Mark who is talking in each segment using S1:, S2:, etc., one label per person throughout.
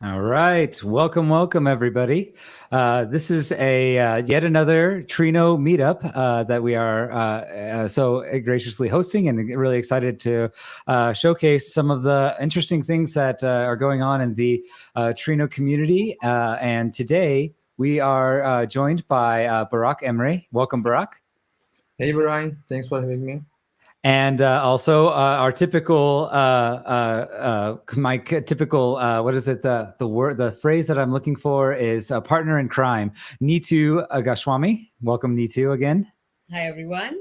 S1: All right, welcome everybody. This is a yet another Trino meetup that we are so graciously hosting, and really excited to showcase some of the interesting things that are going on in the Trino community. And today we are joined by Burak Emre. Welcome, Burak.
S2: Hey Brian, thanks for having me.
S1: And also our typical, my typical, what is it? The phrase that I'm looking for is a partner in crime. Neetu Goswami. Welcome, Neetu, again.
S3: Hi, everyone.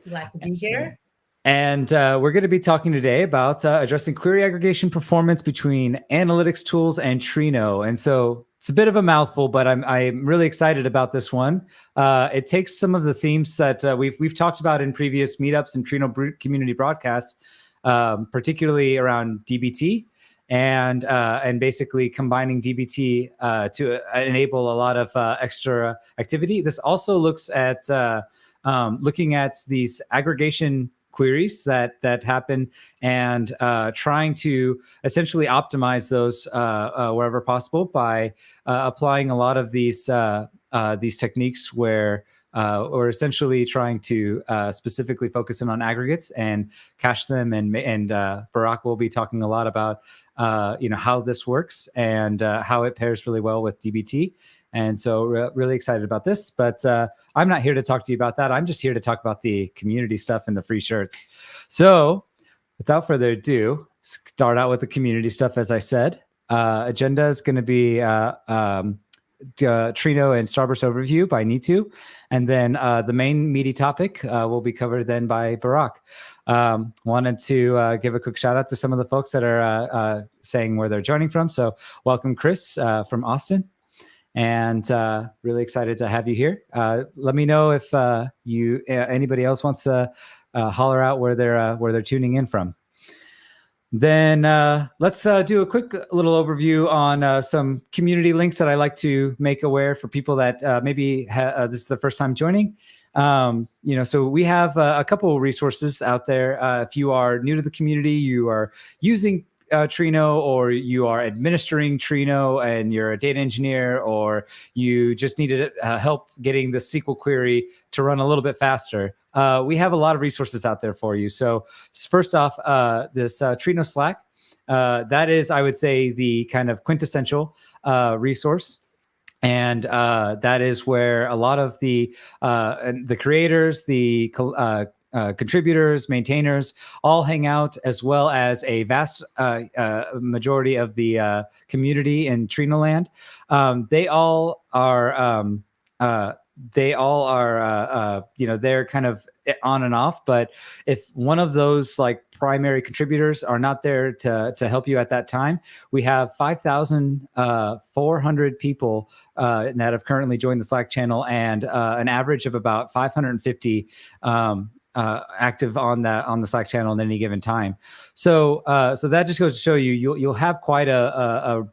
S3: Glad to be here.
S1: And we're going to be talking today about addressing query aggregation performance between analytics tools and Trino. And so it's a bit of a mouthful, but I'm really excited about this one. It takes some of the themes that we've talked about in previous meetups and Trino community broadcasts, particularly around DBT and basically combining DBT to enable a lot of extra activity. This also looks at looking at these aggregation queries that happen and trying to essentially optimize those wherever possible by applying a lot of these techniques where we're essentially trying to specifically focus in on aggregates and cache them. And Burak will be talking a lot about how this works and how it pairs really well with DBT. And so really excited about this, but I'm not here to talk to you about that. I'm just here to talk about the community stuff and the free shirts. So without further ado, start out with the community stuff. As I said, agenda is going to be Trino and Starburst overview by Neetu. And then the main meaty topic will be covered then by Burak. Wanted to give a quick shout out to some of the folks that are saying where they're joining from. So welcome, Chris from Austin. And really excited to have you here. Let me know if anybody else wants to holler out where they're tuning in from. Then let's do a quick little overview on some community links that I like to make aware for people that maybe this is the first time joining. So we have a couple of resources out there. If you are new to the community, you are using Trino, or you are administering Trino and you're a data engineer, or you just needed help getting the SQL query to run a little bit faster, we have a lot of resources out there for you. So first off, this Trino Slack, that is, I would say, the kind of quintessential resource. And that is where a lot of the creators, the contributors, maintainers all hang out, as well as a vast majority of the community in Trino land. They all are they're kind of on and off. But if one of those like primary contributors are not there to help you at that time, we have 5,400 people that have currently joined the Slack channel, and an average of about 550 active on the Slack channel at any given time. So that just goes to show you'll have quite a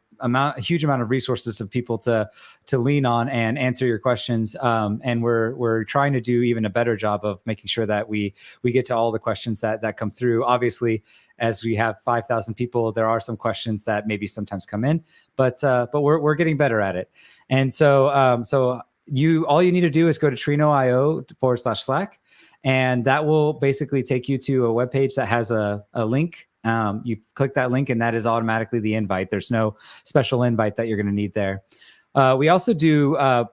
S1: huge amount of resources of people to lean on and answer your questions. And we're trying to do even a better job of making sure that we get to all the questions that come through. Obviously, as we have 5,000 people, there are some questions that maybe sometimes come in, but we're getting better at it. And so all you need to do is go to trino.io/Slack. And that will basically take you to a webpage that has a link. You click that link, and that is automatically the invite. There's no special invite that you're going to need there. We also do, I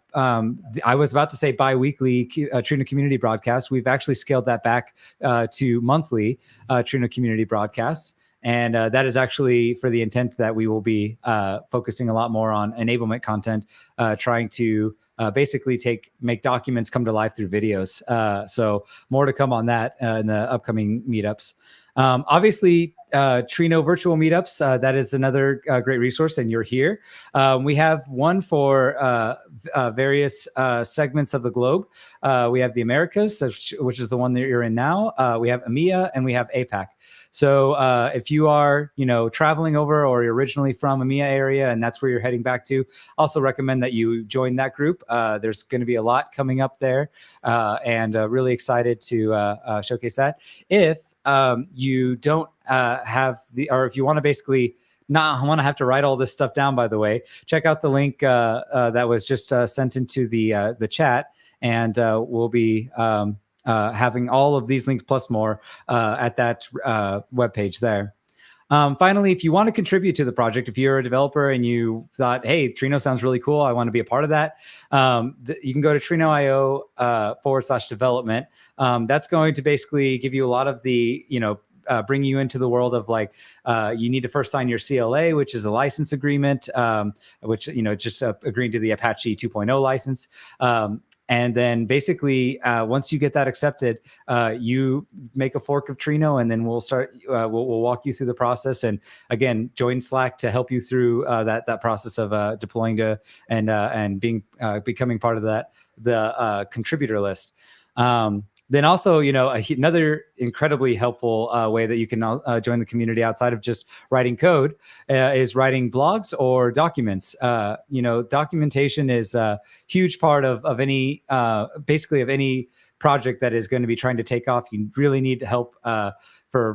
S1: was about to say bi-weekly Trino community broadcasts. We've actually scaled that back to monthly Trino community broadcasts. And that is actually for the intent that we will be focusing a lot more on enablement content, trying to basically make documents come to life through videos. So more to come on that in the upcoming meetups. Obviously, Trino virtual meetups, that is another great resource, and you're here. We have one for various segments of the globe. We have the Americas, which is the one that you're in now. We have EMEA, and we have APAC. So if you are, traveling over, or you're originally from EMEA area and that's where you're heading back to, also recommend that you join that group. There's going to be a lot coming up there, and really excited to showcase that. If you don't have or if you want to basically not want to have to write all this stuff down, by the way, check out the link that was just sent into the chat, and we'll be having all of these links plus more at that webpage there. Finally, if you want to contribute to the project, if you're a developer and you thought, hey, Trino sounds really cool, I want to be a part of that, you can go to Trino.io/development. That's going to basically give you a lot of the, bring you into the world of like, you need to first sign your CLA, which is a license agreement, which, just agreeing to the Apache 2.0 license. And then basically, once you get that accepted, you make a fork of Trino, and then we'll start. We'll walk you through the process, and again, join Slack to help you through that process of deploying to and becoming part of the contributor list. Then also, another incredibly helpful way that you can join the community outside of just writing code is writing blogs or documents. Documentation is a huge part of any, basically of any project that is going to be trying to take off. You really need help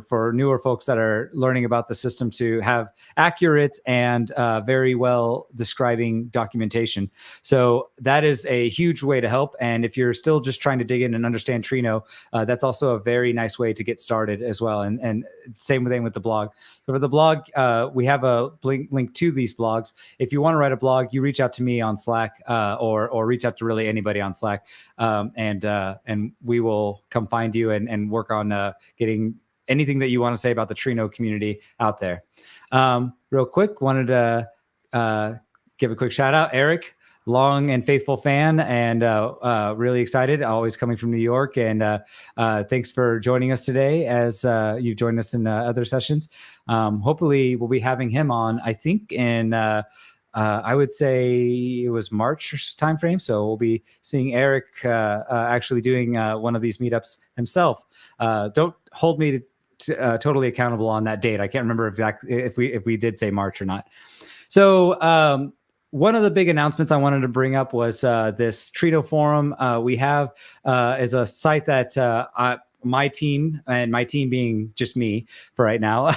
S1: for newer folks that are learning about the system to have accurate and very well describing documentation. So that is a huge way to help. And if you're still just trying to dig in and understand Trino, that's also a very nice way to get started as well. And same thing with the blog. So for the blog, we have a link to these blogs. If you want to write a blog, you reach out to me on Slack or reach out to really anybody on Slack, and we will come find you and work on getting anything that you want to say about the Trino community out there. Real quick, wanted to give a quick shout out, Eric, long and faithful fan, and really excited, always coming from New York. And thanks for joining us today as you've joined us in other sessions. Hopefully we'll be having him on, I think in, I would say it was March timeframe. So we'll be seeing Eric actually doing one of these meetups himself. Don't hold me to totally accountable on that date. I can't remember exactly if we did say March or not. So one of the big announcements I wanted to bring up was this Trino Forum. We have is a site that my team, and my team being just me for right now,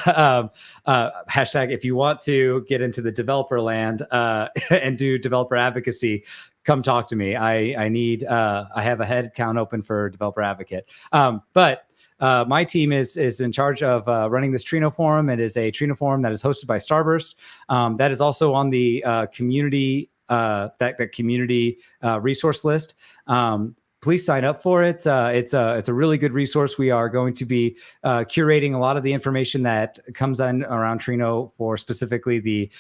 S1: hashtag if you want to get into the developer land and do developer advocacy, come talk to me. I need, I have a head count open for developer advocate. But my team is in charge of running this Trino Forum. It is a Trino Forum that is hosted by Starburst. That is also on the community, that community resource list. Please sign up for it. It's a really good resource. We are going to be curating a lot of the information that comes in around Trino for specifically the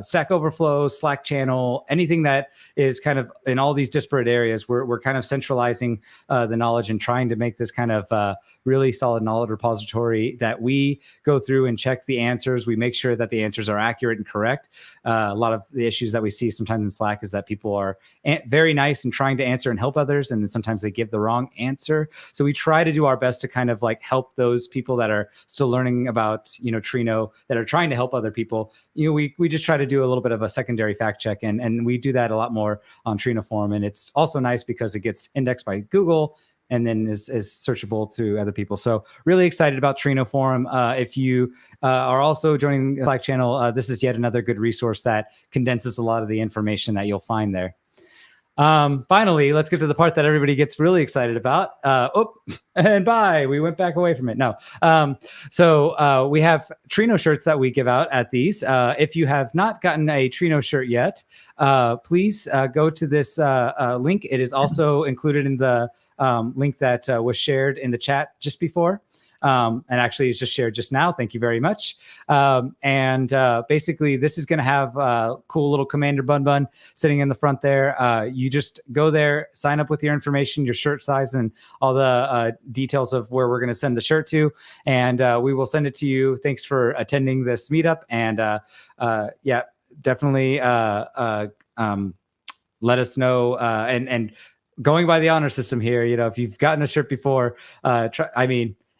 S1: Stack Overflow, Slack channel, anything that is kind of in all these disparate areas. We're kind of centralizing the knowledge and trying to make this kind of really solid knowledge repository that we go through and check the answers. We make sure that the answers are accurate and correct. A lot of the issues that we see sometimes in Slack is that people are very nice and trying to answer and help others, and then sometimes they give the wrong answer. So we try to do our best to kind of like help those people that are still learning about, Trino, that are trying to help other people. We just try to do a little bit of a secondary fact check, and we do that a lot more on Trino Forum. And it's also nice because it gets indexed by Google and then is searchable to other people. So really excited about Trino Forum. If you are also joining the Slack channel, this is yet another good resource that condenses a lot of the information that you'll find there. Finally, let's get to the part that everybody gets really excited about. And bye, we went back away from it. No. So we have Trino shirts that we give out at these. If you have not gotten a Trino shirt yet, please go to this link. It is also included in the link that was shared in the chat just before. And actually it's just shared just now. Thank you very much. Basically this is going to have a cool little Commander bun sitting in the front there. You just go there, sign up with your information, your shirt size, and all the details of where we're going to send the shirt to. And we will send it to you. Thanks for attending this meetup. And yeah, definitely let us know. And going by the honor system here, if you've gotten a shirt before,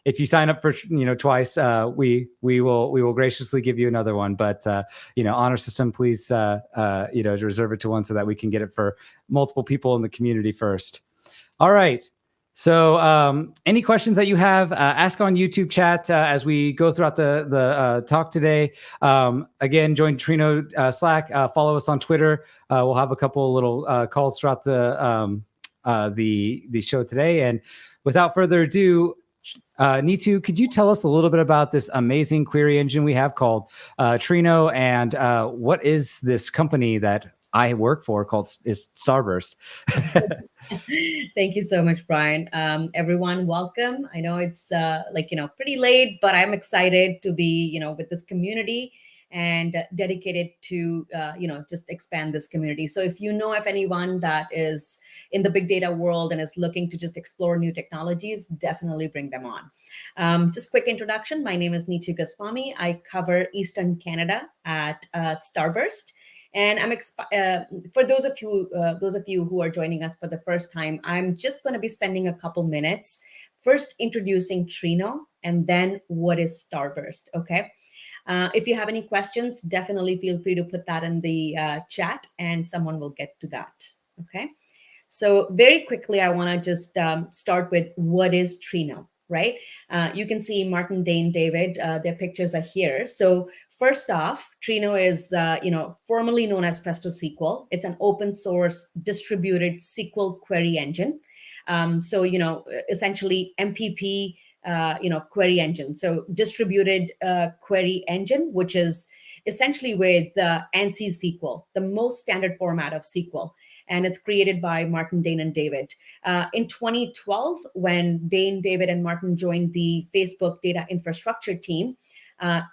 S1: if you sign up for twice, we will graciously give you another one. But honor system, please reserve it to one so that we can get it for multiple people in the community first. All right. So any questions that you have, ask on YouTube chat as we go throughout the talk today. Again, join Trino Slack, follow us on Twitter. We'll have a couple little calls throughout the show today. And without further ado, Neetu, could you tell us a little bit about this amazing query engine we have called Trino, and what is this company that I work for called Starburst?
S3: Thank you so much, Brian. Everyone, welcome. I know it's pretty late, but I'm excited to be, with this community and dedicated to, just expand this community. So if you know of anyone that is in the big data world and is looking to just explore new technologies, definitely bring them on. Just quick introduction. My name is Neetu Goswami. I cover Eastern Canada at Starburst. And for those of you who are joining us for the first time, I'm just going to be spending a couple minutes first introducing Trino and then what is Starburst. Okay. If you have any questions, definitely feel free to put that in the chat and someone will get to that. Okay. So very quickly, I want to just start with what is Trino, right? You can see Martin, Dane, David, their pictures are here. So first off, Trino is, formerly known as Presto SQL. It's an open source distributed SQL query engine. Essentially MPP, query engine. So distributed query engine, which is essentially with ANSI SQL, the most standard format of SQL. And it's created by Martin, Dane, and David. In 2012, when Dane, David, and Martin joined the Facebook data infrastructure team,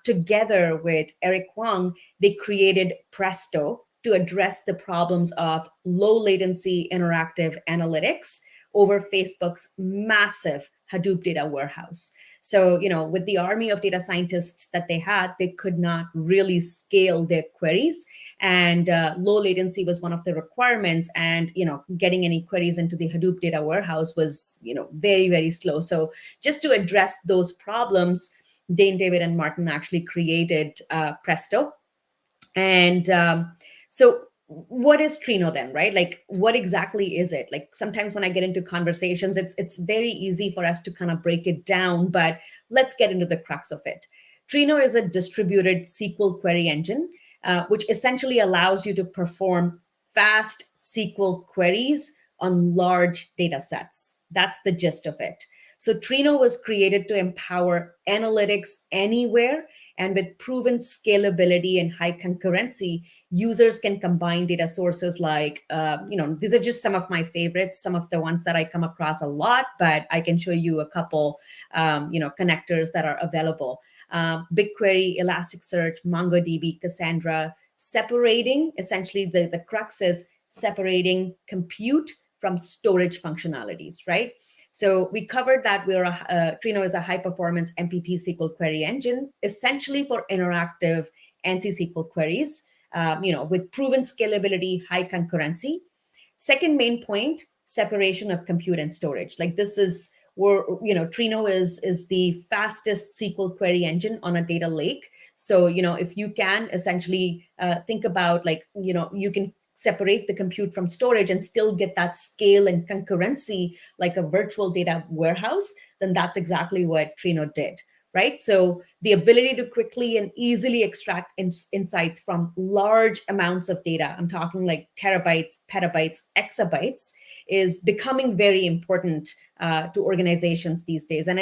S3: together with Eric Huang, they created Presto to address the problems of low latency interactive analytics over Facebook's massive Hadoop data warehouse. So, with the army of data scientists that they had, they could not really scale their queries. And low latency was one of the requirements. And, getting any queries into the Hadoop data warehouse was, very, very slow. So just to address those problems, Dane, David, and Martin actually created Presto. And so what is Trino then, right? Like, what exactly is it? Like, sometimes when I get into conversations, it's very easy for us to kind of break it down, but let's get into the crux of it. Trino is a distributed SQL query engine, which essentially allows you to perform fast SQL queries on large data sets. That's the gist of it. So Trino was created to empower analytics anywhere, and with proven scalability and high concurrency, users can combine data sources like, these are just some of my favorites, some of the ones that I come across a lot, but I can show you a couple, connectors that are available. BigQuery, Elasticsearch, MongoDB, Cassandra, separating, essentially the crux is separating compute from storage functionalities, right? So we covered that Trino is a high-performance MPP SQL query engine, essentially for interactive ANSI SQL queries, with proven scalability, high concurrency. Second main point, separation of compute and storage. Like, this is where, Trino is the fastest SQL query engine on a data lake. So, if you can essentially think about, you can separate the compute from storage and still get that scale and concurrency like a virtual data warehouse, then that's exactly what Trino did, right? So the ability to quickly and easily extract insights from large amounts of data, I'm talking like terabytes, petabytes, exabytes, is becoming very important to organizations these days. And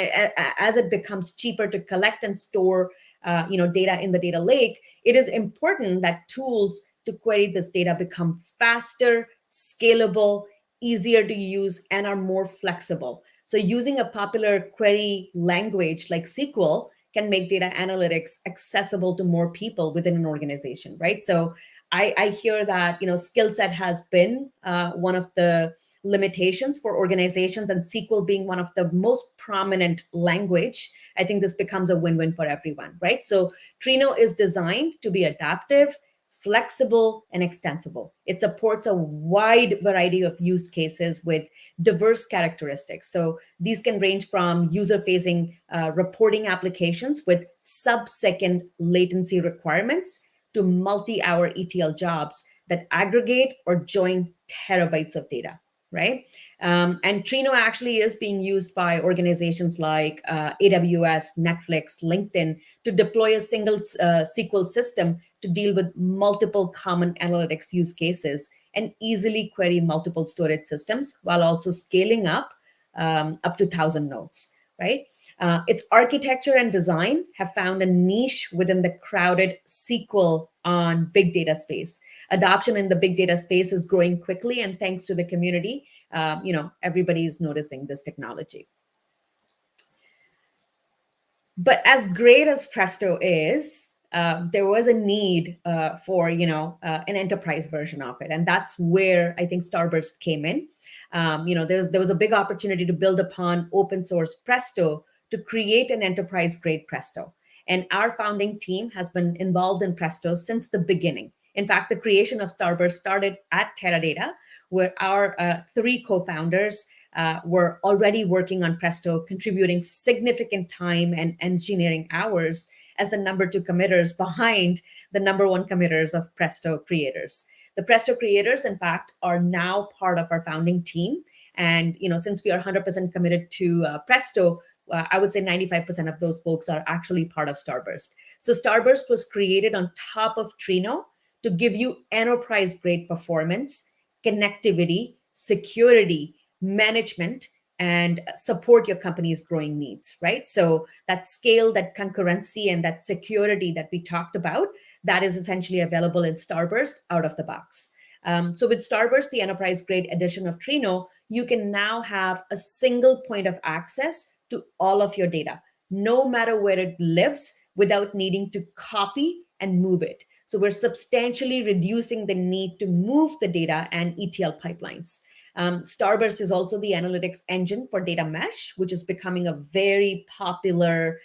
S3: as it becomes cheaper to collect and store data in the data lake, it is important that tools to query this data become faster, scalable, easier to use, and are more flexible. So using a popular query language like SQL can make data analytics accessible to more people within an organization, right? So I hear that, skill set has been one of the limitations for organizations, and SQL being one of the most prominent language, I think this becomes a win-win for everyone, right? So Trino is designed to be adaptive, flexible, and extensible. It supports a wide variety of use cases with diverse characteristics. So these can range from user-facing reporting applications with sub-second latency requirements to multi-hour ETL jobs that aggregate or join terabytes of data. right? And Trino actually is being used by organizations like AWS, Netflix, LinkedIn to deploy a single SQL system to deal with multiple common analytics use cases and easily query multiple storage systems while also scaling up to 1,000 nodes, right? Its architecture and design have found a niche within the crowded SQL on big data space. Adoption in the big data space is growing quickly, and thanks to the community, everybody is noticing this technology. But as great as Presto is, there was a need for an enterprise version of it, and that's where I think Starburst came in. There was a big opportunity to build upon open source Presto to create an enterprise grade Presto. And our founding team has been involved in Presto since the beginning. In fact, the creation of Starburst started at Teradata, where our 3 co-founders were already working on Presto, contributing significant time and engineering hours as the number 2 committers behind the number 1 committers of Presto creators. The Presto creators, in fact, are now part of our founding team. And since we are 100% committed to Presto, I would say 95% of those folks are actually part of Starburst. So Starburst was created on top of Trino to give you enterprise-grade performance, connectivity, security, management, and support your company's growing needs, right? So that scale, that concurrency, and that security that we talked about, that is essentially available in Starburst out of the box. So with Starburst, the enterprise-grade edition of Trino, you can now have a single point of access to all of your data, no matter where it lives, without needing to copy and move it. So we're substantially reducing the need to move the data and ETL pipelines. Starburst is also the analytics engine for data mesh, which is becoming a very popular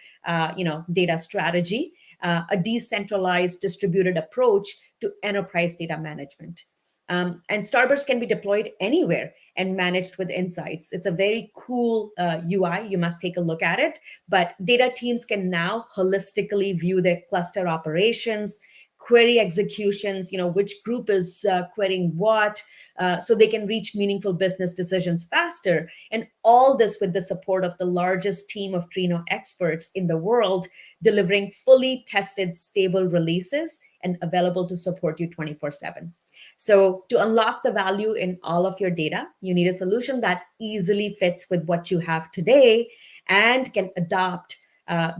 S3: data strategy, a decentralized distributed approach to enterprise data management. And Starburst can be deployed anywhere and managed with insights. It's a very cool UI. You must take a look at it. But data teams can now holistically view their cluster operations, query executions, which group is querying what, so they can reach meaningful business decisions faster. And all this with the support of the largest team of Trino experts in the world, delivering fully tested, stable releases and available to support you 24/7. So to unlock the value in all of your data, you need a solution that easily fits with what you have today and can adopt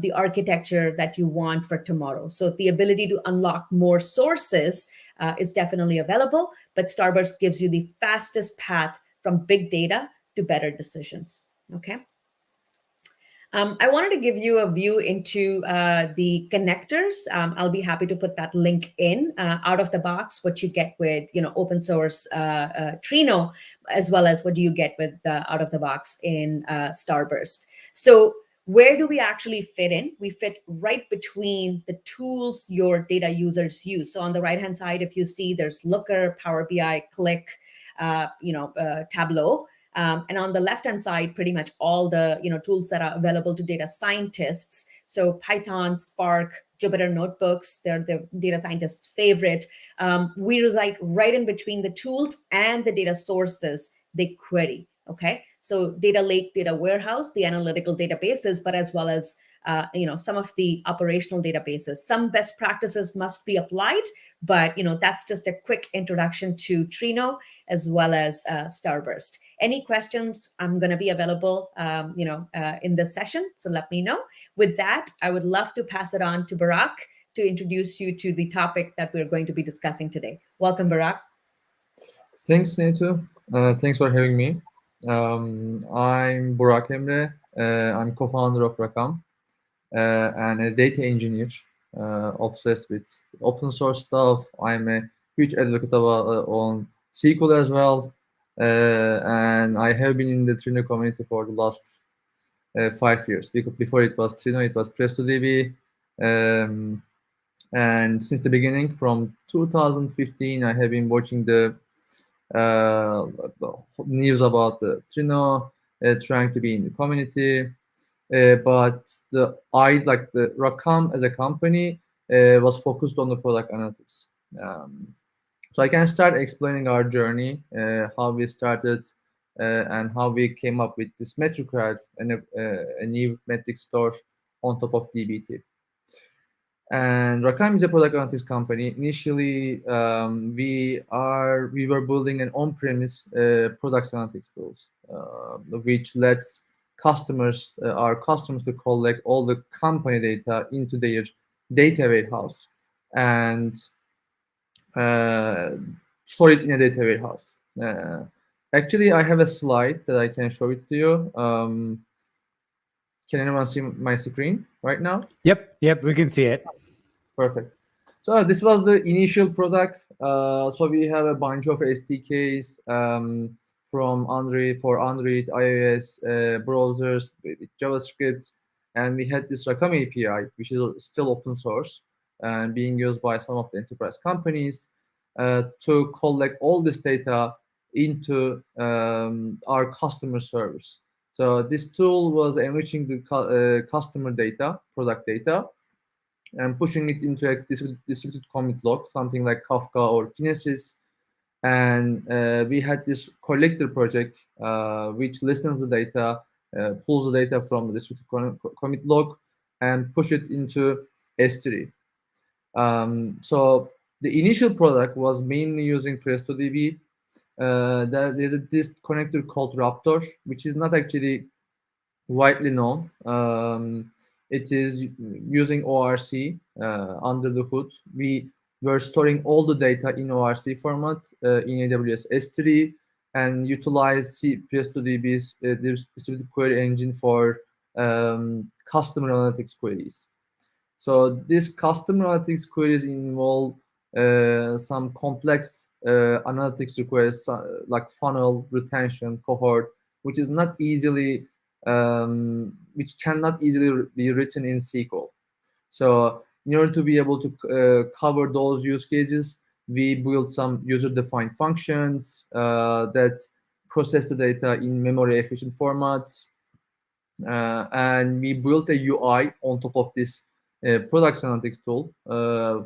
S3: the architecture that you want for tomorrow. So the ability to unlock more sources is definitely available, but Starburst gives you the fastest path from big data to better decisions. Okay. I wanted to give you a view into the connectors. I'll be happy to put that link in out of the box, what you get with open source Trino, as well as what do you get with out of the box in Starburst. So where do we actually fit in? We fit right between the tools your data users use. So on the right-hand side, if you see, there's Looker, Power BI, Qlik, Tableau. And on the left-hand side, pretty much all the tools that are available to data scientists. So Python, Spark, Jupyter Notebooks, they're the data scientists' favorite. We reside right in between the tools and the data sources they query. Okay, so data lake, data warehouse, the analytical databases, but as well as some of the operational databases. Some best practices must be applied, but that's just a quick introduction to Trino as well as Starburst. Any questions? I'm going to be available, in this session, so let me know. With that, I would love to pass it on to Burak to introduce you to the topic that we're going to be discussing today. Welcome, Burak.
S2: Thanks, Neetu. Thanks for having me. I'm Burak Emre. I'm co-founder of Rakam and a data engineer, obsessed with open source stuff. I'm a huge advocate on SQL as well. And I have been in the Trino community for the last 5 years. Before it was Trino, it was PrestoDB. And since the beginning, from 2015, I have been watching the news about the Trino, trying to be in the community. But the Rakam as a company was focused on the product analytics. So I can start explaining our journey, how we started and how we came up with this MetricQL and a new metric store on top of DVT. And Rakam is a product analytics company. Initially, we were building an on-premise product analytics tools, which lets our customers to collect all the company data into their data warehouse and store it in a data warehouse. Actually, I have a slide that I can show it to you. Can anyone see my screen right now?
S1: Yep, we can see it.
S2: Perfect. So this was the initial product. So we have a bunch of SDKs from Android for Android, iOS browsers with JavaScript, and we had this Rakam API, which is still open source and being used by some of the enterprise companies to collect all this data into our customer service. So this tool was enriching the customer data, product data, and pushing it into a distributed commit log, something like Kafka or Kinesis. And we had this collector project, which listens the data, pulls the data from the distributed commit log, and push it into S3. So the initial product was mainly using PrestoDB. There's this connector called Raptor, which is not actually widely known. It is using ORC under the hood. We were storing all the data in ORC format in AWS S3 and utilize PrestoDB's distributed query engine for customer analytics queries. So these customer analytics queries involve some complex analytics requests like funnel, retention, cohort, which is not easily which cannot easily be written in SQL. So in order to be able to cover those use cases, we built some user-defined functions that process the data in memory-efficient formats, and we built a UI on top of this product analytics tool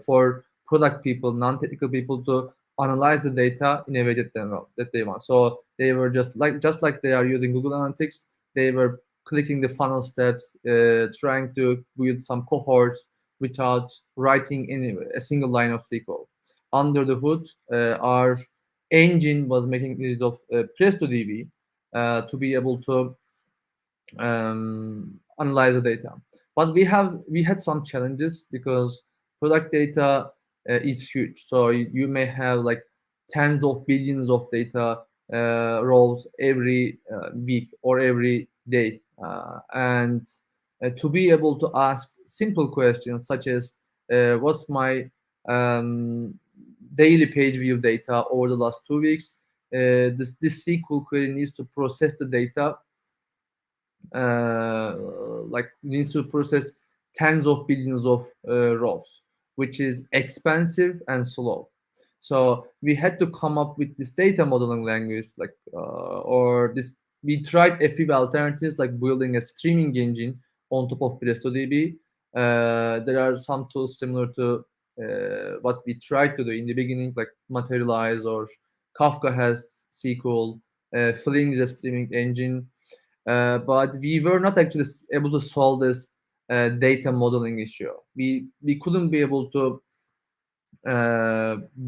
S2: for product people, non-technical people to analyze the data in a way that they want. So they were just like they are using Google Analytics. They were clicking the funnel steps, trying to build some cohorts without writing a single line of SQL. Under the hood, our engine was making use of PrestoDB to be able to analyze the data. But we had some challenges because product data is huge. So you may have like tens of billions of data rows every week or every day, and to be able to ask simple questions such as what's my daily page view data over the last 2 weeks, this SQL query needs to process the data needs to process tens of billions of rows, which is expensive and slow. So we had to come up with this data modeling language, we tried a few alternatives like building a streaming engine on top of PrestoDB. There are some tools similar to what we tried to do in the beginning, like Materialize, or Kafka has SQL, Fling is a streaming engine. But we were not actually able to solve this data modeling issue. We couldn't be able to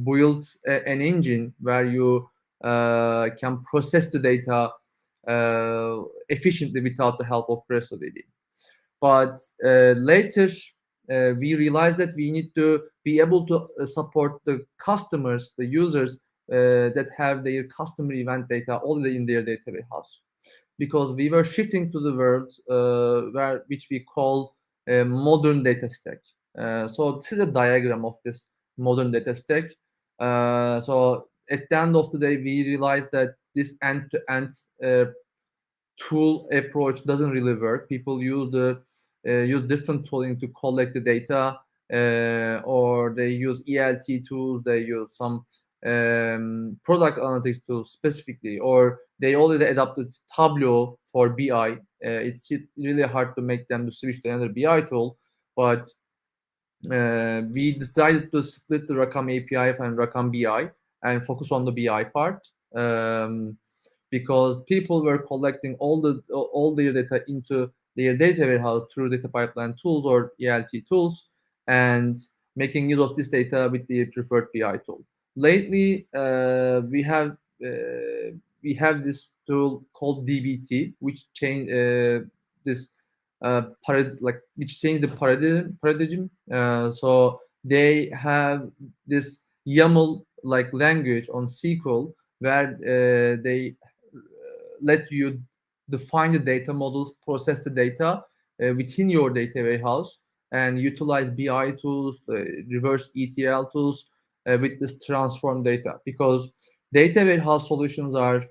S2: build an engine where you can process the data efficiently without the help of PrestoDB. But later, we realized that we need to be able to support the customers, the users that have their customer event data already in their data warehouse, because we were shifting to the world which we call a modern data stack. So this is a diagram of this modern data stack. So at the end of the day, we realized that this end-to-end tool approach doesn't really work. People use different tooling to collect the data, or they use ELT tools, they use some product analytics tools specifically, or they already adopted Tableau for BI. It's really hard to make them to switch to another BI tool, but we decided to split the Rakam API and Rakam BI and focus on the BI part. because people were collecting all their data into their data warehouse through data pipeline tools or ELT tools, and making use of this data with the preferred BI tool. Lately, we have this tool called DVT, which changed this which changed the paradigm. So they have this YAML like language on SQL where they let you define the data models, process the data within your data warehouse, and utilize BI tools, reverse ETL tools with this transform data. Because data warehouse solutions are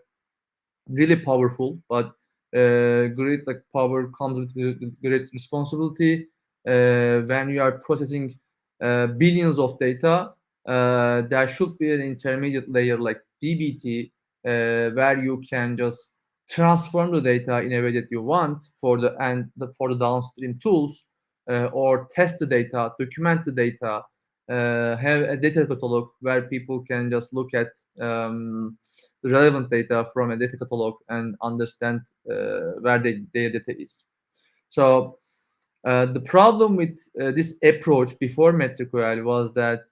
S2: really powerful, but great power comes with great responsibility. When you are processing billions of data, there should be an intermediate layer like DBT, where you can just transform the data in a way that you want for the downstream tools, or test the data, document the data, have a data catalog where people can just look at the relevant data from a data catalog and understand where their data is. So the problem with this approach before MetricQL was that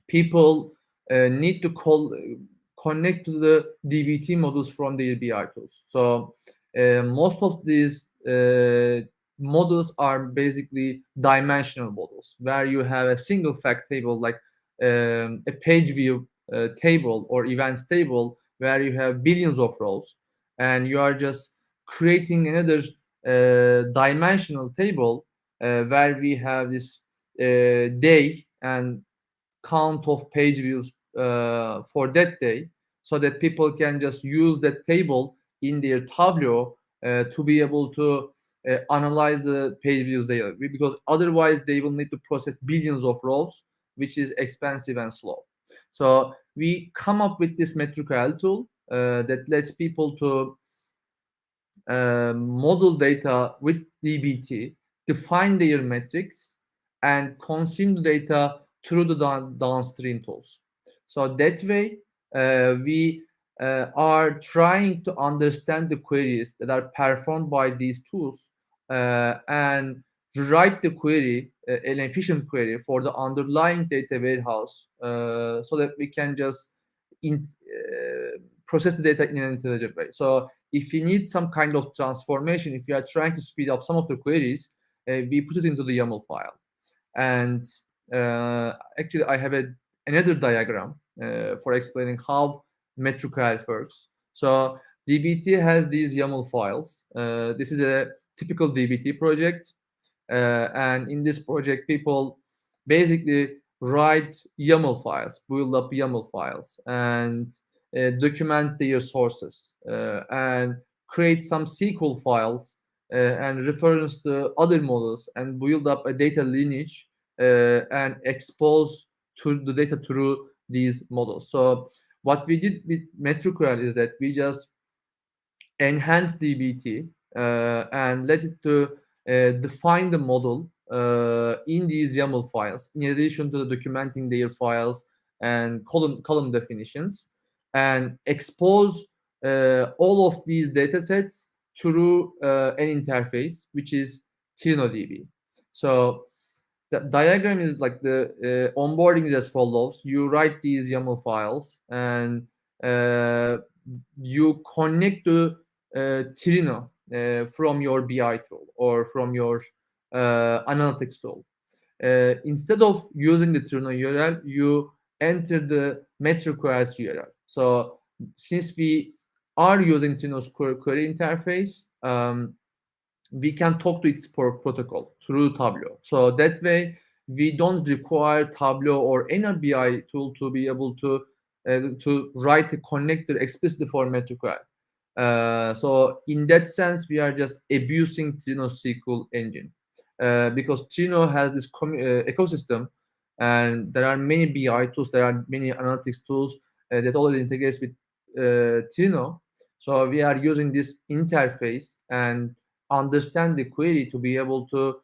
S2: people need to connect to the DBT models from the BI tools. So most of these models are basically dimensional models, where you have a single fact table, like a page view table or events table, where you have billions of rows, and you are just creating another dimensional table where we have this day and count of page views for that day, so that people can just use that table in their Tableau to be able to analyze the page views there, because otherwise they will need to process billions of rows, which is expensive and slow. So we come up with this MetricQL tool that lets people to model data with DBT, define their metrics, and consume the data through the downstream tools. So that way, we are trying to understand the queries that are performed by these tools and write the query, an efficient query for the underlying data warehouse, so that we can just process the data in an intelligent way. So if you need some kind of transformation, if you are trying to speed up some of the queries, we put it into the YAML file. And actually, I have another diagram for explaining how MetricQL works. So DBT has these YAML files. This is a typical DBT project. And in this project, people basically write YAML files, build up YAML files, and document their sources, and create some SQL files and reference the other models, and build up a data lineage and expose to the data through these models. So what we did with MetricQL is that we just enhance DBT and let it to define the model in these YAML files, in addition to documenting their files and column definitions, and expose all of these data sets through an interface, which is TrinoDB. So the diagram is like the onboarding is as follows. You write these YAML files, and you connect to Trino from your BI tool or from your analytics tool. Instead of using the Trino URL, you enter the MetricQL URL. So since we are using Trino's query interface, we can talk to its protocol through Tableau. So that way, we don't require Tableau or any BI tool to be able to write a connector explicitly for MetricQL. So in that sense, we are just abusing Trino SQL engine because Trino has this ecosystem, and there are many BI tools, there are many analytics tools that already integrates with Trino. So we are using this interface and understand the query to be able to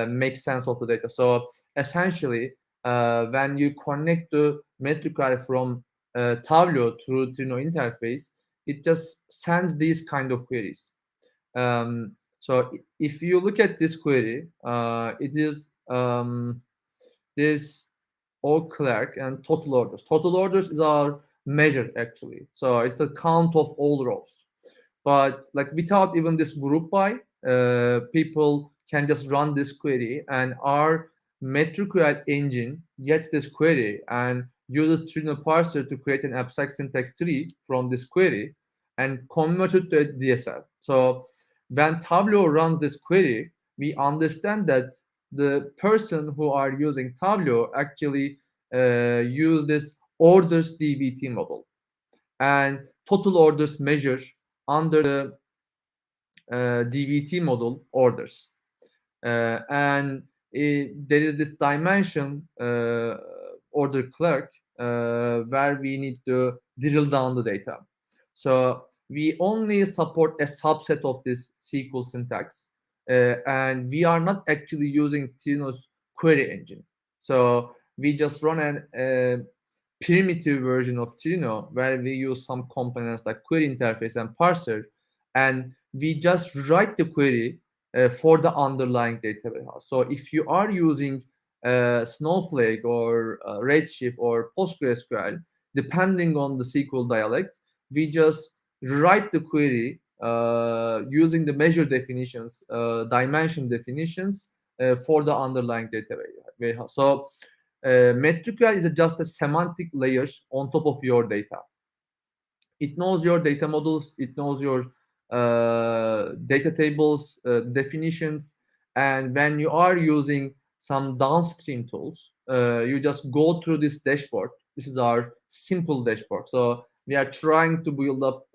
S2: make sense of the data. So essentially, when you connect to MetricQL from Tableau through Trino interface, it just sends these kind of queries. So if you look at this query, it is this all clerk and total orders. Total orders is our measure actually. So it's the count of all rows. But like without even this group by, people can just run this query, and our MetricQL engine gets this query and uses Trino parser to create an abstract syntax tree from this query and convert it to a DSL. So when Tableau runs this query, we understand that the person who are using Tableau actually use this orders DVT model, and total orders measure under the DVT model orders. And there is this dimension order clerk where we need to drill down the data. So we only support a subset of this SQL syntax, and we are not actually using Trino's query engine. So we just run a primitive version of Trino where we use some components like query interface and parser, and we just write the query for the underlying data warehouse. So if you are using Snowflake or Redshift or PostgreSQL, depending on the SQL dialect, we just write the query using the measure definitions, dimension definitions for the underlying data warehouse. So MetricQL is just a semantic layer on top of your data. It knows your data models, it knows your data tables, definitions, and when you are using some downstream tools, you just go through this dashboard. This is our simple dashboard. So we are trying to build up,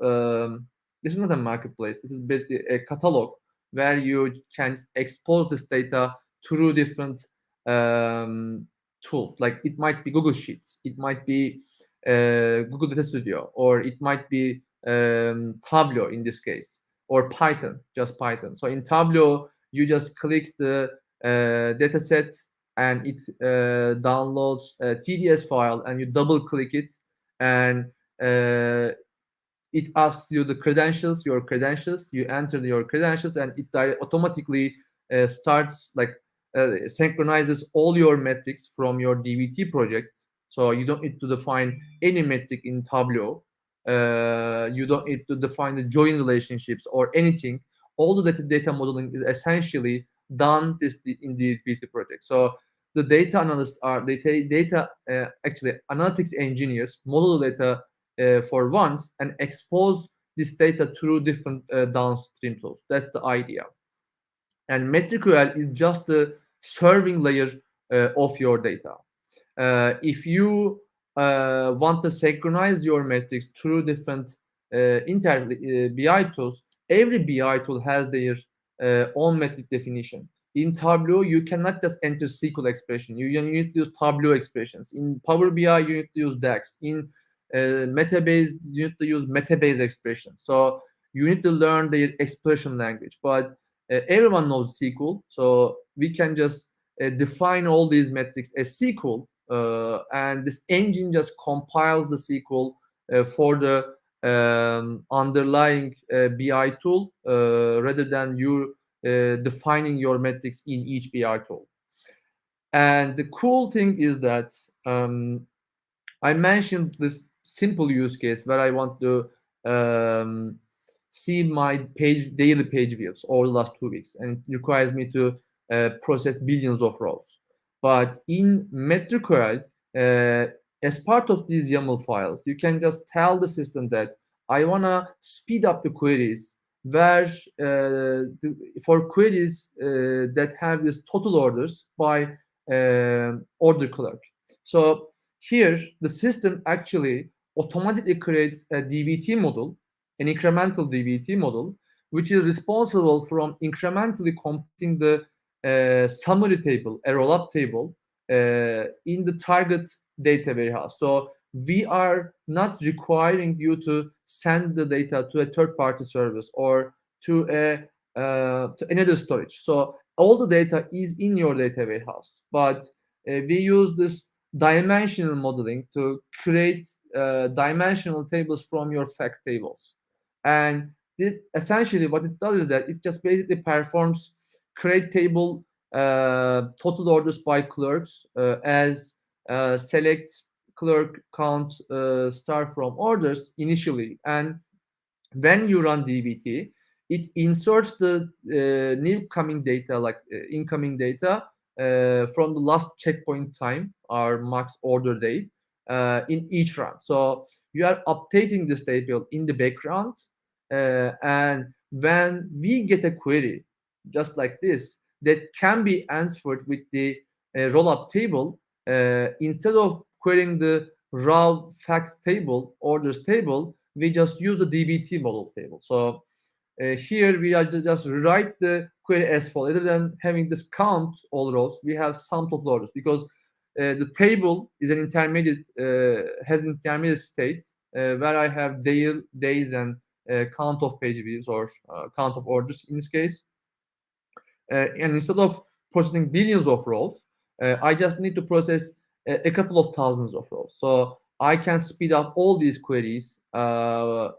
S2: this is not a marketplace, this is basically a catalog where you can expose this data through different tools. Like it might be Google Sheets, it might be Google Data Studio, or it might be Tableau in this case, or Python, just Python. So in Tableau, you just click the data set and it downloads a TDS file, and you double click it, and it asks you the credentials, your credentials, you enter your credentials, and it automatically starts like synchronizes all your metrics from your DVT project. So you don't need to define any metric in Tableau. You don't need to define the join relationships or anything. All the data modeling is essentially done in the DVT project. So the data analysts are actually analytics engineers model the data for once and expose this data through different downstream tools. That's the idea. And MetricQL is just the serving layer of your data. If you want to synchronize your metrics through different BI tools, every BI tool has their own metric definition. In Tableau, you cannot just enter SQL expression. You need to use Tableau expressions. In Power BI, you need to use DAX. In Metabase, you need to use Metabase expressions. So you need to learn their expression language. But everyone knows SQL, so we can just define all these metrics as SQL, and this engine just compiles the SQL for the underlying BI tool rather than you defining your metrics in each BI tool. And the cool thing is that I mentioned this simple use case where I want to see my daily page views over the last 2 weeks, and it requires me to process billions of rows. But in MetricQL, as part of these YAML files, you can just tell the system that I want to speed up the queries where for queries that have this total orders by order clerk. So here, the system actually automatically creates a DVT model, an incremental DVT model, which is responsible from incrementally computing the summary table, a rollup table, in the target data warehouse. So we are not requiring you to send the data to a third-party service or to another storage. So all the data is in your data warehouse, but we use this dimensional modeling to create dimensional tables from your fact tables. And essentially what it does is that it just basically performs create table total orders by clerks as select clerk count star from orders initially. And when you run DVT, it inserts the new coming data, like incoming data from the last checkpoint time, our max order date, in each run. So you are updating this table in the background, and when we get a query just like this that can be answered with the roll-up table, instead of querying the raw facts table, orders table, we just use the DBT model table. So here we are just write the query as follows. Rather than having this count all rows, we have sum total orders, because the table is an intermediate, has an intermediate state where I have days and count of page views, or count of orders in this case. And instead of processing billions of rows, I just need to process a couple of thousands of rows. So I can speed up all these queries, all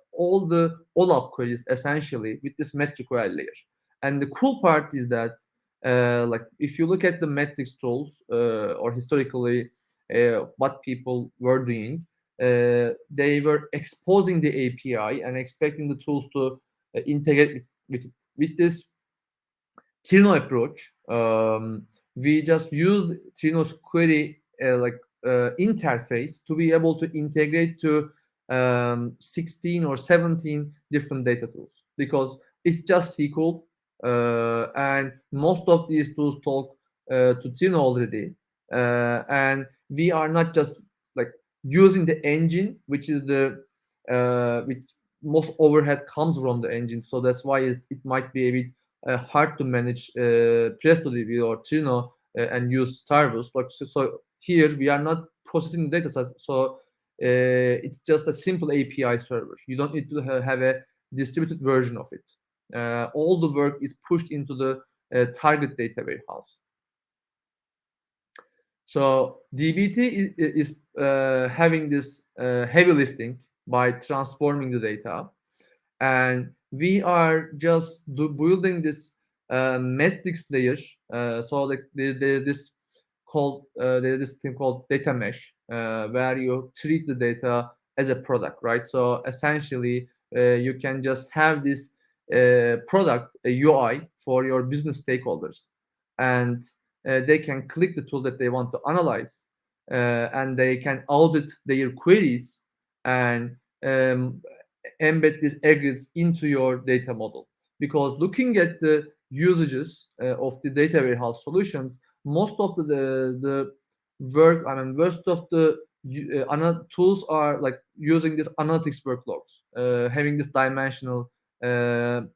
S2: up queries essentially with this MetricQL layer. And the cool part is that, like if you look at the metrics tools or historically what people were doing, they were exposing the API and expecting the tools to integrate with this Trino approach. We just use Trino's query interface to be able to integrate to 16 or 17 different data tools, because it's just SQL, and most of these tools talk to Trino already, and we are not just like using the engine, which is the which most overhead comes from the engine. So that's why it might be a bit hard to manage Presto DB or Trino and use Starburst. So here we are not processing the data, so it's just a simple API server. You don't need to have a distributed version of it. All the work is pushed into the target data warehouse. So DBT is having this heavy lifting by transforming the data, and we are just building this metrics layer. So there's this thing called data mesh, where you treat the data as a product, right? So essentially, you can just have this product, a UI for your business stakeholders, and they can click the tool that they want to analyze, and they can audit their queries and embed these aggregates into your data model. Because looking at the usages of the data warehouse solutions, most of the work, most of the tools are like using this analytics workloads, having this dimensional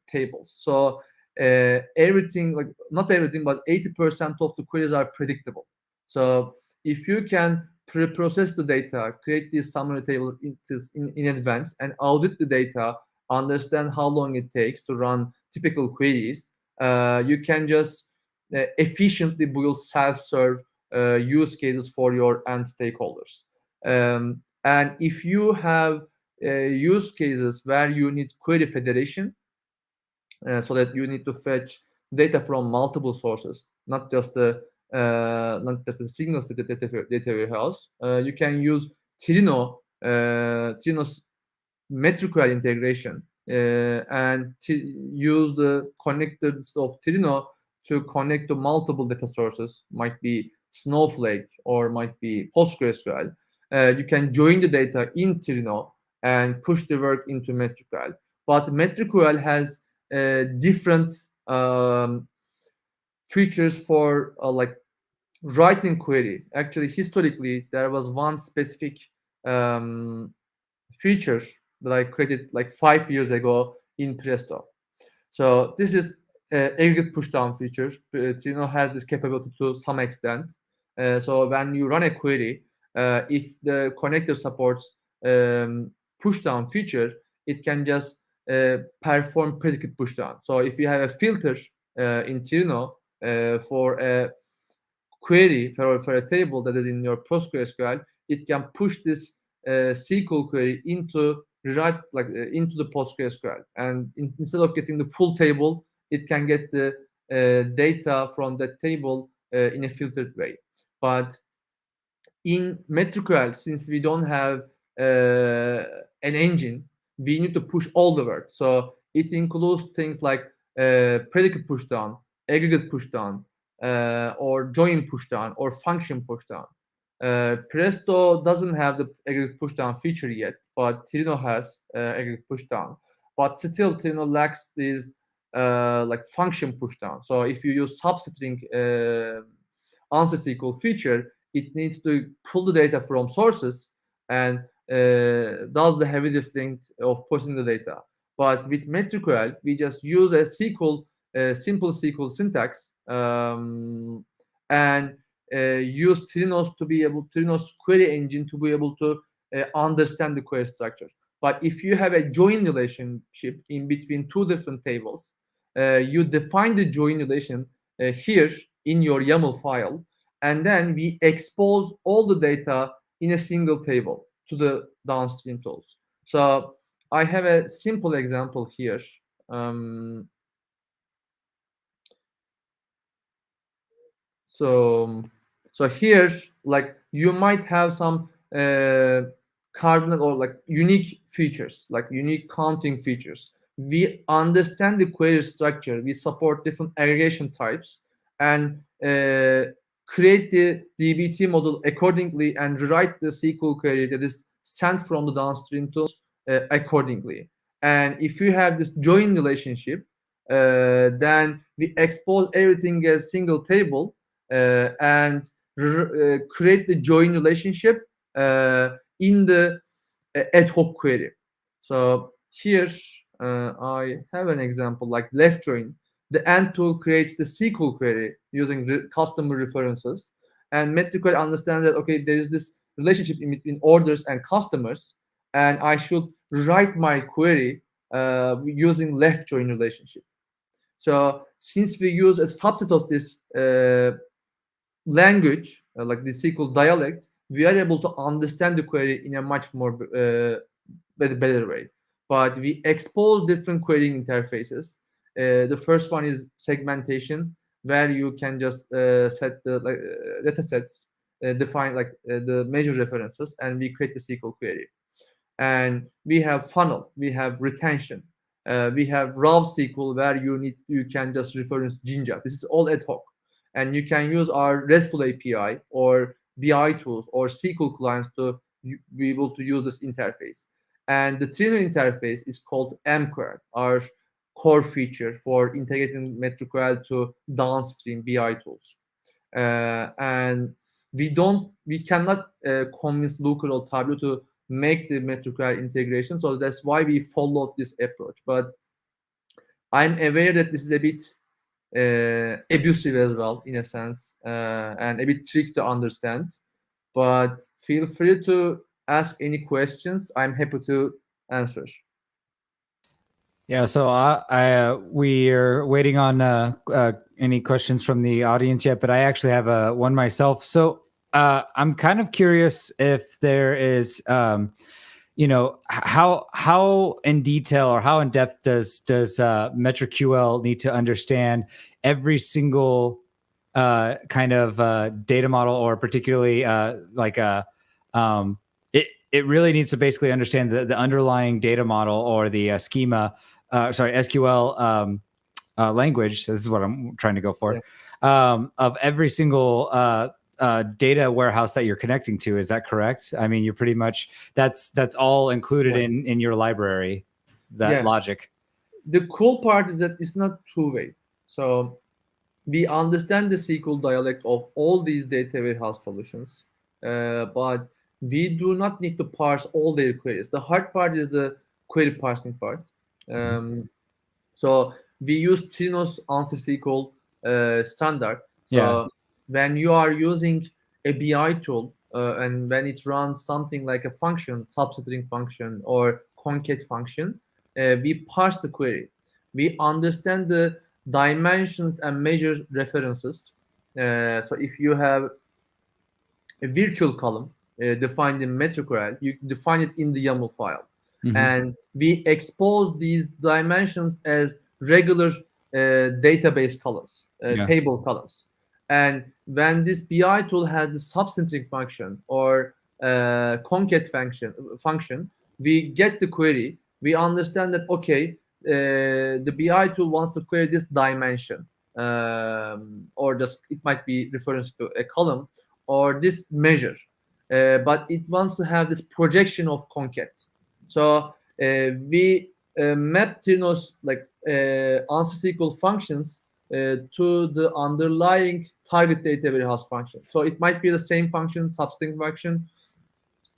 S2: tables. So everything, like not everything, but 80% of the queries are predictable. So if you can pre-process the data, create this summary table in advance, and audit the data, understand how long it takes to run typical queries, you can just efficiently build self-serve use cases for your end stakeholders. And if you have use cases where you need query federation, so that you need to fetch data from multiple sources, not just the signals data warehouse, you can use Trino's MetricQL integration, and use the connectors of Trino to connect to multiple data sources. Might be Snowflake or might be PostgreSQL. You can join the data in Trino and push the work into MetricQL. But MetricQL has different features for like writing query. Actually, historically, there was one specific feature that I created like 5 years ago in Presto. So this is aggregate pushdown feature. Trino has this capability to some extent. So when you run a query, if the connector supports pushdown feature, it can just perform predicate pushdown. So if you have a filter in Trino for a query for a table that is in your PostgreSQL, it can push this SQL query into into the PostgreSQL, and instead of getting the full table, it can get the data from that table in a filtered way. But in MetricQL, since we don't have an engine, we need to push all the work. So it includes things like predicate pushdown, aggregate pushdown, or join pushdown, or function pushdown. Presto doesn't have the aggregate pushdown feature yet, but Trino has aggregate pushdown. But still, Trino lacks this like function pushdown. So if you use substring answer SQL feature, it needs to pull the data from sources and does the heavy lifting of pushing the data. But with MetricQL, we just use a simple SQL syntax, and use Trino's query engine to be able to understand the query structure. But if you have a join relationship in between two different tables, you define the join relation here in your YAML file, and then we expose all the data in a single table to the downstream tools. So I have a simple example here. So here, like, you might have some cardinal or like unique features, like unique counting features. We understand the query structure. We support different aggregation types, and create the DVT model accordingly, and write the SQL query that is sent from the downstream tools accordingly. And if you have this join relationship, then we expose everything as single table, and create the join relationship in the ad hoc query. So here I have an example like left join. The end tool creates the SQL query using customer references, and MetricQL understands that, okay, there is this relationship in between orders and customers, and I should write my query using left join relationship. So since we use a subset of this language, like the SQL dialect, we are able to understand the query in a much more better way. But we expose different querying interfaces. The first one is segmentation, where you can just set the data sets, define the major references, and we create the SQL query. And we have funnel, we have retention, we have raw SQL, where you can just reference Jinja. This is all ad hoc, and you can use our RESTful API or BI tools or SQL clients to be able to use this interface. And the Trino interface is called MQuery, our core feature for integrating MetricQL to downstream BI tools. And we cannot convince Looker or Tableau to make the MetricQL integration, so that's why we followed this approach. But I'm aware that this is a bit abusive as well, in a sense, and a bit tricky to understand. But feel free to ask any questions. I'm happy to answer.
S1: Yeah, so we are waiting on any questions from the audience yet, but I actually have one myself. So I'm kind of curious if there is, how in detail or how in depth does MetricQL need to understand every single kind of data model, or particularly it really needs to basically understand the underlying data model or the schema. SQL language. This is what I'm trying to go for. Yeah. Of every single data warehouse that you're connecting to. Is that correct? I mean, you're pretty much that's all included in your library. That logic.
S2: The cool part is that it's not two-way. So we understand the SQL dialect of all these data warehouse solutions, but we do not need to parse all their queries. The hard part is the query parsing part. So we use Trino's answer SQL standard. So when you are using a BI tool and when it runs something like a function, substring function or concat function, we parse the query. We understand the dimensions and measure references So if you have a virtual column defined in MetricQL, you define it in the YAML file. And we expose these dimensions as regular database columns, table columns. And when this BI tool has the substring function or concat function, we get the query. We understand that, okay, the BI tool wants to query this dimension, or just it might be reference to a column or this measure, but it wants to have this projection of concat. So we map Trino's answer SQL functions to the underlying target data warehouse function. So it might be the same function, substring function,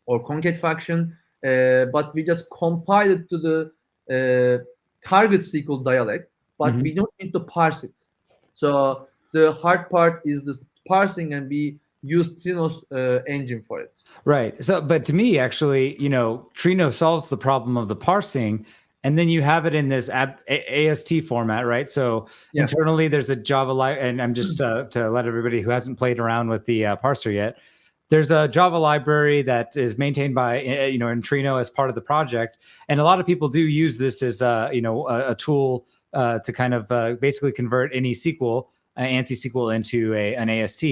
S2: or concat function, but we just compile it to the target SQL dialect, but we don't need to parse it. So the hard part is the parsing, and we use Trino's engine for it.
S1: Right. So, but to me, actually, Trino solves the problem of the parsing, and then you have it in this AST format, right? So internally, there's a Java and I'm just to let everybody who hasn't played around with the parser yet, there's a Java library that is maintained by in Trino as part of the project, and a lot of people do use this as a tool to kind of basically convert any SQL, ANSI SQL, into an AST.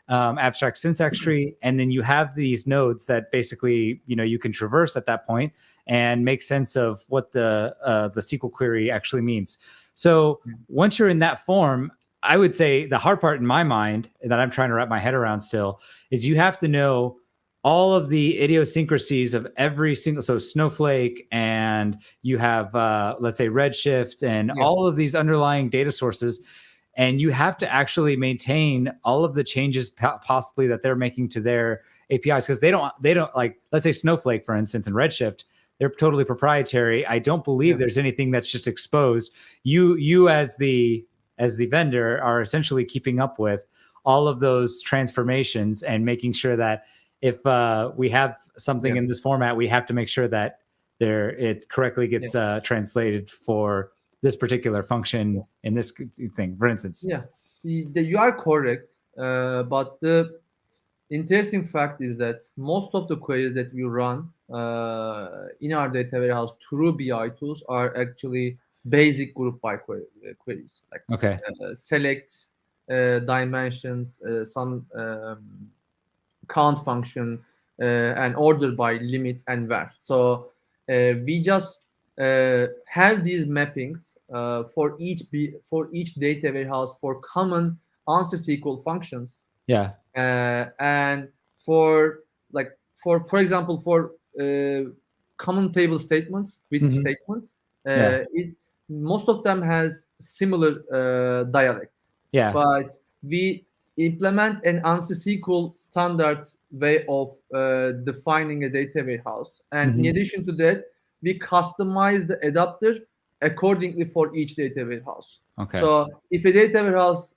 S1: Abstract syntax tree, and then you have these nodes that basically you can traverse at that point and make sense of what the SQL query actually means. So once you're in that form, I would say the hard part in my mind that I'm trying to wrap my head around still is you have to know all of the idiosyncrasies of every single, so Snowflake, and you have let's say Redshift, and all of these underlying data sources. And you have to actually maintain all of the changes possibly that they're making to their APIs, because they don't like, let's say Snowflake, for instance, and Redshift, they're totally proprietary. I don't believe there's anything that's just exposed. You as the vendor are essentially keeping up with all of those transformations and making sure that if we have something in this format, we have to make sure that it correctly gets translated for this particular function in this thing, for instance.
S2: You are correct, but the interesting fact is that most of the queries that we run in our data warehouse through BI tools are actually basic group by queries, like select dimensions, some count function, and order by limit and var. So we just have these mappings for each data warehouse for common answer SQL functions. And for example, for common table statements with statements, most of them has similar dialects. But we implement an answer SQL standard way of defining a data warehouse, and in addition to that, we customize the adapter accordingly for each data warehouse. So if a data warehouse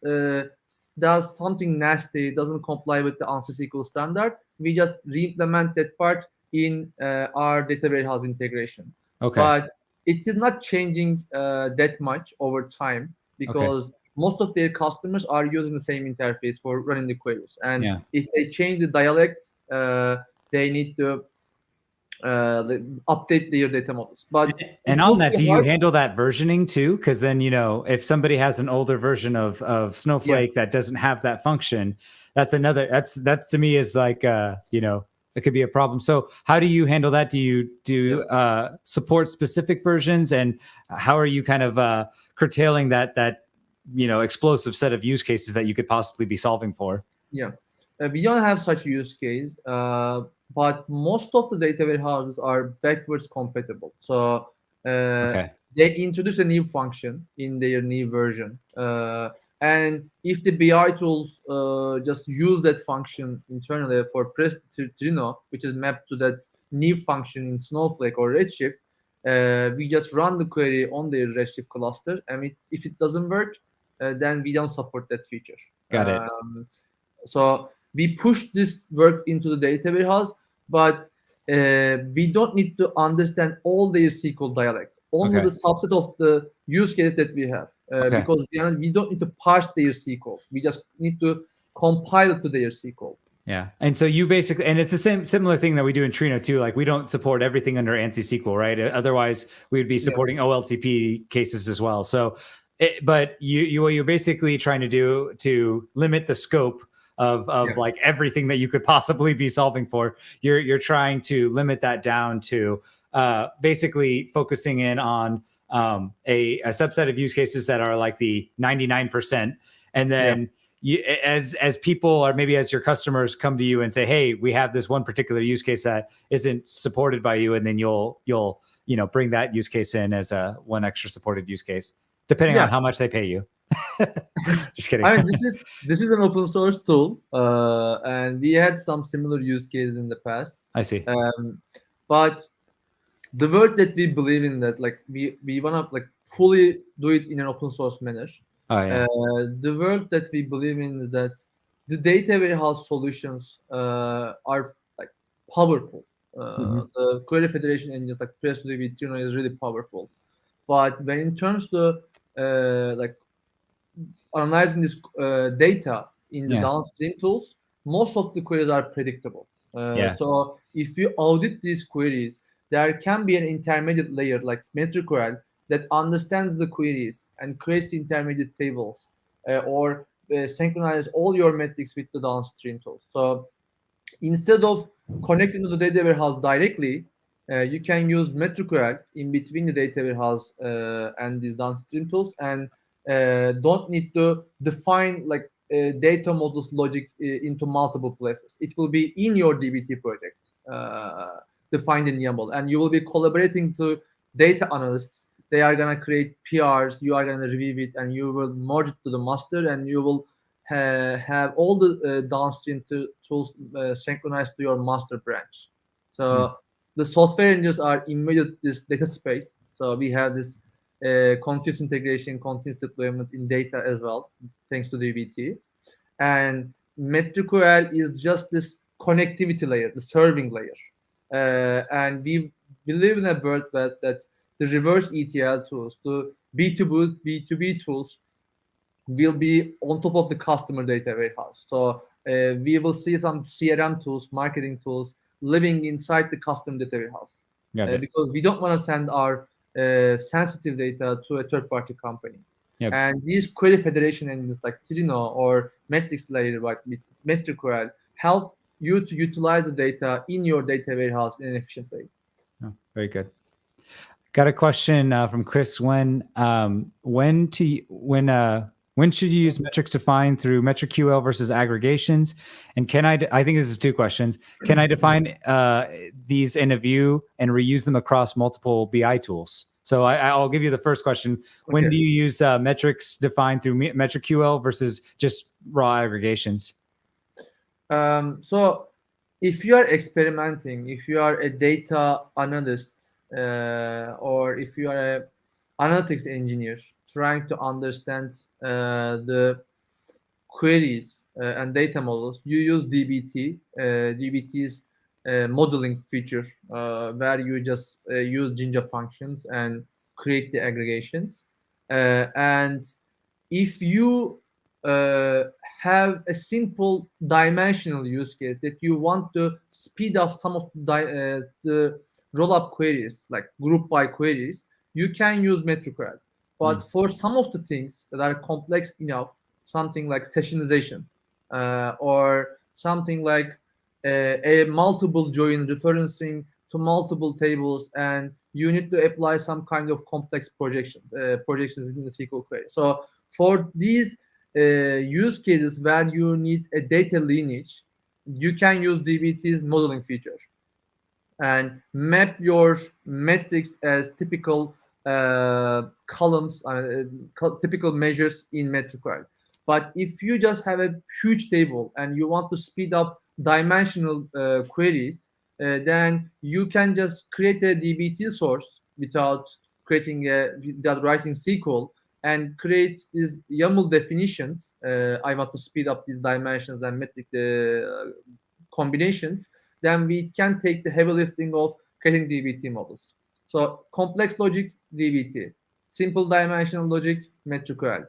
S2: does something nasty, doesn't comply with the answer SQL standard, we just re-implement that part in our data warehouse integration. But it is not changing that much over time, because most of their customers are using the same interface for running the queries. And if they change the dialect, they need to update their data models. But
S1: and on that, do you handle that versioning too? Because then if somebody has an older version of Snowflake that doesn't have that function, that's to me is like it could be a problem. So how do you handle that? Do you support specific versions, and how are you kind of curtailing that explosive set of use cases that you could possibly be solving for?
S2: We don't have such use case, but most of the data warehouses are backwards compatible. So they introduce a new function in their new version, and if the BI tools just use that function internally for press Trino, which is mapped to that new function in Snowflake or Redshift, we just run the query on their Redshift cluster, and if it doesn't work, then we don't support that feature.
S1: Got it.
S2: So we push this work into the data warehouse, but we don't need to understand all their SQL dialect. only
S1: Okay.
S2: the subset of the use case that we have,
S1: Okay.
S2: because we don't need to parse their SQL. We just need to compile it to their SQL.
S1: Yeah. And so you basically, and it's the same similar thing that we do in Trino too. Like we don't support everything under ANSI SQL, right? Otherwise, we would be supporting OLTP cases as well. So, but what you're basically trying to do to limit the scope of like everything that you could possibly be solving for, you're trying to limit that down to basically focusing in on a subset of use cases that are like the 99%, and then you, as people or maybe as your customers come to you and say, hey, we have this one particular use case that isn't supported by you, and then you'll bring that use case in as a one extra supported use case, depending on how much they pay you. Just kidding.
S2: I mean, this is an open source tool, and we had some similar use cases in the past.
S1: I see.
S2: But the word that we believe in, that like we wanna like fully do it in an open source manner. The word that we believe in is that the data warehouse solutions are like powerful. The query federation engines like PressDB, Trino is really powerful. But when it comes to like analyzing this data in the downstream tools, most of the queries are predictable. So if you audit these queries, there can be an intermediate layer like MetricQL that understands the queries and creates intermediate tables, or synchronize all your metrics with the downstream tools. So instead of connecting to the data warehouse directly, you can use MetricQL in between the data warehouse and these downstream tools, and don't need to define like data models logic into multiple places. It will be in your DBT project, defined in YAML, and you will be collaborating to data analysts. They are gonna create PRs, you are gonna review it, and you will merge it to the master, and you will have all the downstream tools synchronized to your master branch. So the software engineers are immediate this data space. So we have this continuous integration, continuous deployment in data as well, thanks to DVT. And MetricQL is just this connectivity layer, the serving layer. And we live in a world that the reverse ETL tools, the B2B tools will be on top of the customer data warehouse. So we will see some CRM tools, marketing tools living inside the customer data warehouse, because we don't want to send our sensitive data to a third-party company. And these query federation engines like Trino or metrics layer like MetricQL help you to utilize the data in your data warehouse in an efficient way.
S1: Oh, very good. Got a question from Chris. When should you use metrics defined through MetricQL versus aggregations? And can I think this is two questions. Can I define these in a view and reuse them across multiple BI tools? So I'll give you the first question. When do you use metrics defined through MetricQL versus just raw aggregations?
S2: So if you are experimenting, if you are a data analyst, or if you are a analytics engineer trying to understand the queries and data models, you use DBT. DBT is modeling feature where you just use Jinja functions and create the aggregations. And if you have a simple dimensional use case that you want to speed up some of the roll-up queries, like group by queries, you can use MetricQL. But for some of the things that are complex enough, something like sessionization, or something like a multiple join referencing to multiple tables, and you need to apply some kind of complex projections in the SQL query. So for these use cases where you need a data lineage, you can use DBT's modeling feature and map your metrics as typical columns, typical measures in MetricQL. But if you just have a huge table and you want to speed up dimensional queries, then you can just create a DBT source without writing SQL, and create these YAML definitions. I want to speed up these dimensions and metric combinations. Then we can take the heavy lifting of creating DBT models. So complex logic, DVT. Simple dimensional logic, MetricQL.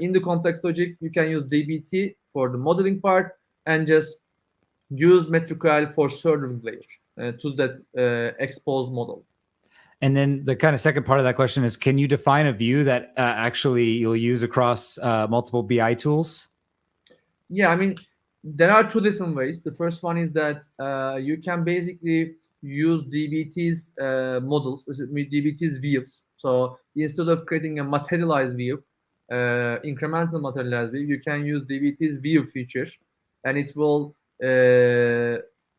S2: In the complex logic, you can use DVT for the modeling part and just use MetricQL for serving layer to that exposed model.
S1: And then the kind of second part of that question is, can you define a view that actually you'll use across multiple BI tools?
S2: Yeah, I mean, there are two different ways. The first one is that you can basically use DBT's models, DBT's views. So instead of creating a materialized view, incremental materialized view, you can use DBT's view feature, and it will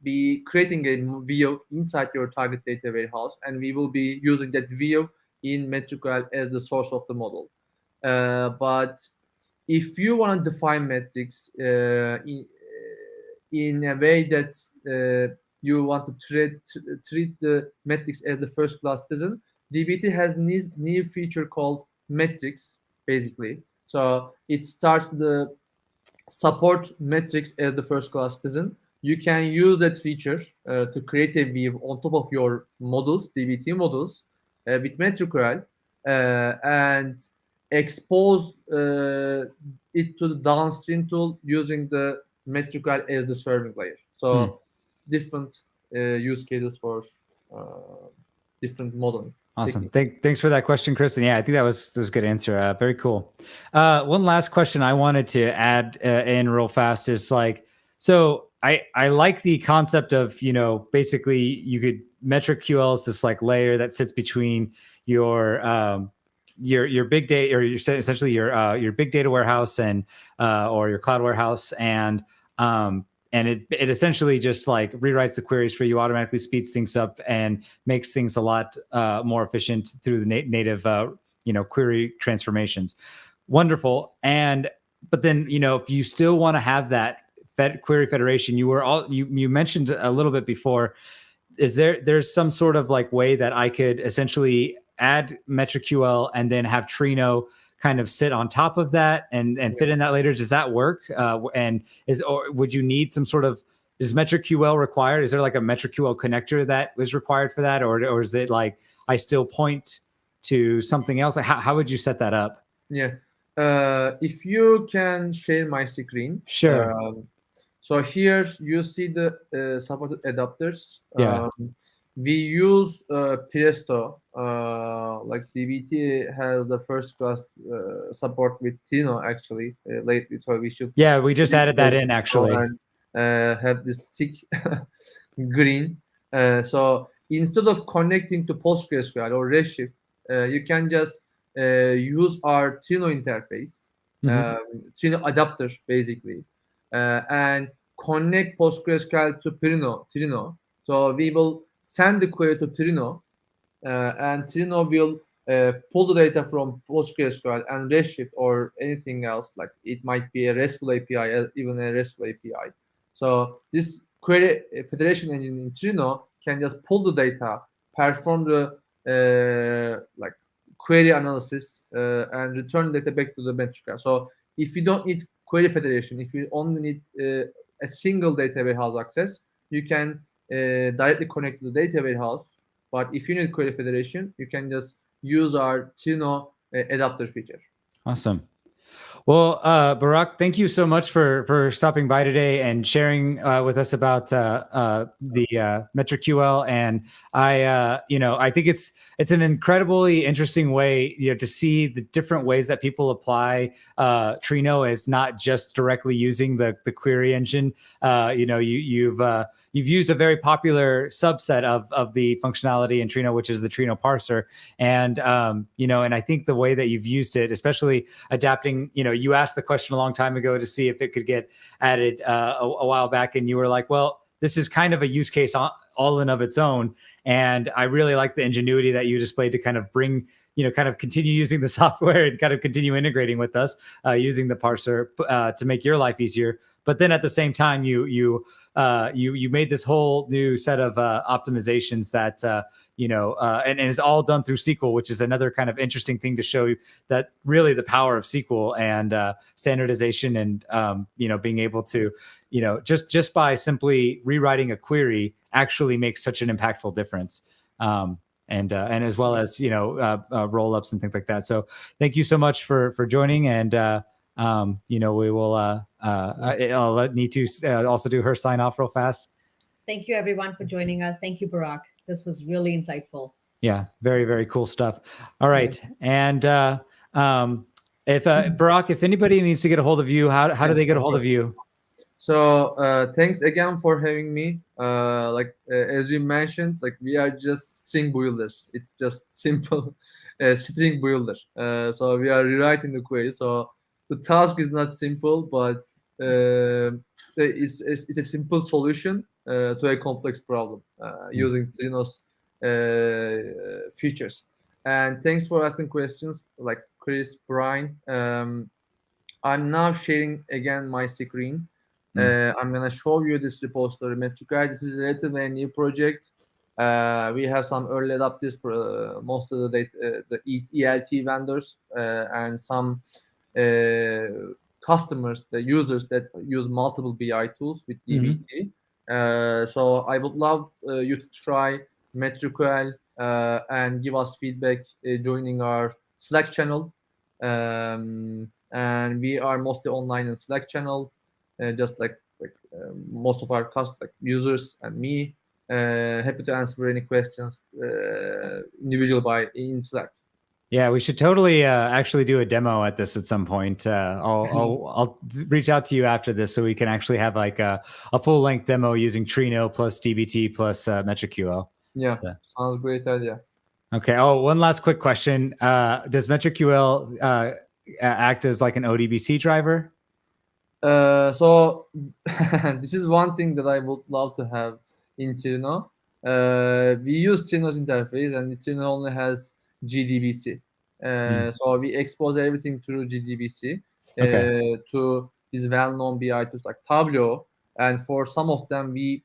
S2: be creating a view inside your target data warehouse, and we will be using that view in MetricQL as the source of the model. But if you want to define metrics in a way that you want to treat the metrics as the first class citizen, DBT has new feature called metrics, basically. So it starts the support metrics as the first class citizen. You can use that feature to create a view on top of your models, DBT models, with MetricQL, and expose it to the downstream tool using the MetricQL as the serving layer. So different use cases for different modeling.
S1: Awesome. Thanks for that question, Chris. And yeah, I think that was a good answer. Very cool. One last question I wanted to add in real fast is like, so I like the concept of, basically you could MetricQL is this like layer that sits between your big data, or essentially your big data warehouse and or your cloud warehouse, and it essentially just like rewrites the queries for you, automatically speeds things up, and makes things a lot more efficient through the native query transformations. Wonderful. But then if you still want to have that query federation, you mentioned a little bit before. There's some sort of like way that I could essentially add MetricQL and then have Trino kind of sit on top of that and fit in that later? Does that work? Or would you need some sort of, is MetricQL required? Is there like a MetricQL connector that was required for that? Or is it like, I still point to something else? Like how would you set that up?
S2: Yeah. If you can share my screen.
S1: Sure.
S2: So here you see the supported adapters.
S1: Yeah.
S2: We use Presto, like DVT has the first class support with Trino actually lately, so we should.
S1: Yeah, we just added that in actually.
S2: And have this tick green. So instead of connecting to PostgreSQL or Redshift, you can just use our Trino interface, Trino adapter basically, and connect PostgreSQL to Trino. So we will send the query to Trino, and Trino will pull the data from PostgreSQL and Redshift or anything else. Like it might be a RESTful API, even a RESTful API. So this query federation engine in Trino can just pull the data, perform the like query analysis, and return data back to the Metriql. So if you don't need query federation, if you only need a single data warehouse access, you can directly connect to the data warehouse. But if you need query federation, you can just use our Trino adapter feature.
S1: Awesome. Well, Burak, thank you so much for stopping by today and sharing with us about the MetricQL. And I think it's an incredibly interesting way to see the different ways that people apply Trino as not just directly using the query engine. You've used a very popular subset of the functionality in Trino, which is the Trino parser. And and I think the way that you've used it, especially adapting, you asked the question a long time ago to see if it could get added a while back, and you were like, well, this is kind of a use case all in of its own. And I really like the ingenuity that you displayed to kind of bring, kind of continue using the software and kind of continue integrating with us using the parser to make your life easier. But then at the same time, you made this whole new set of optimizations that and it's all done through SQL, which is another kind of interesting thing to show you that really the power of SQL and standardization and being able to just by simply rewriting a query actually makes such an impactful difference. and as well as roll ups and things like that. So thank you so much for joining, and we will. I'll let Neetu also do her sign off real fast.
S3: Thank you everyone for joining us. Thank you, Burak. This was really insightful.
S1: Yeah, very, very cool stuff. All right, and if Burak, if anybody needs to get a hold of you, how do they get a hold of you?
S2: So thanks again for having me. As you mentioned, like we are just string builders. It's just simple string builder. So we are rewriting the query. So the task is not simple, but it's a simple solution to a complex problem using Trino's features. And thanks for asking questions, like Chris, Brian. I'm now sharing again my screen. I'm gonna show you this repository, MetricQL. This is relatively a new project. We have some early adopters, most of the data, the ELT vendors, and some customers, the users that use multiple BI tools with DVT. So I would love you to try MetricQL and give us feedback joining our Slack channel. And we are mostly online in Slack channel, just like most of our users and me. Happy to answer any questions individually in Slack.
S1: Yeah, we should totally actually do a demo at this at some point. I'll reach out to you after this so we can actually have like a full length demo using Trino plus DBT plus MetricQL.
S2: Yeah, sounds great idea.
S1: Okay. Oh, one last quick question. Does MetricQL act as like an ODBC driver?
S2: So this is one thing that I would love to have in Trino. We use Trino's interface, and Trino only has GDBC. So we expose everything through GDBC to these well-known BI tools like Tableau, and for some of them we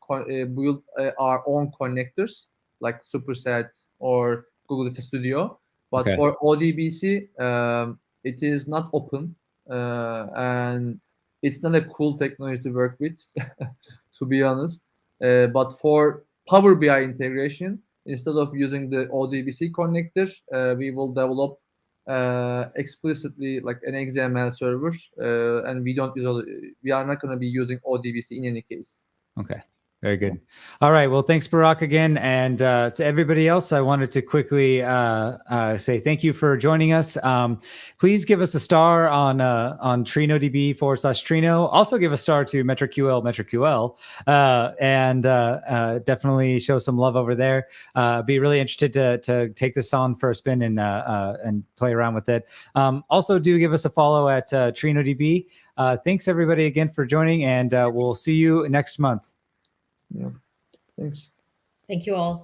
S2: build our own connectors like Superset or Google Data Studio. But for ODBC, it is not open, and it's not a cool technology to work with, to be honest. But for Power BI integration, instead of using the ODBC connector, we will develop explicitly like an XML server, and we are not going to be using ODBC in any case.
S1: Okay. Very good. All right. Well, thanks, Burak, again. And to everybody else, I wanted to quickly say thank you for joining us. Please give us a star on TrinoDB/Trino. Also give a star to MetricQL, and definitely show some love over there. Be really interested to take this on for a spin and play around with it. Also, do give us a follow at TrinoDB. Thanks, everybody, again for joining, and we'll see you next month.
S2: Yeah. Thanks.
S3: Thank you all.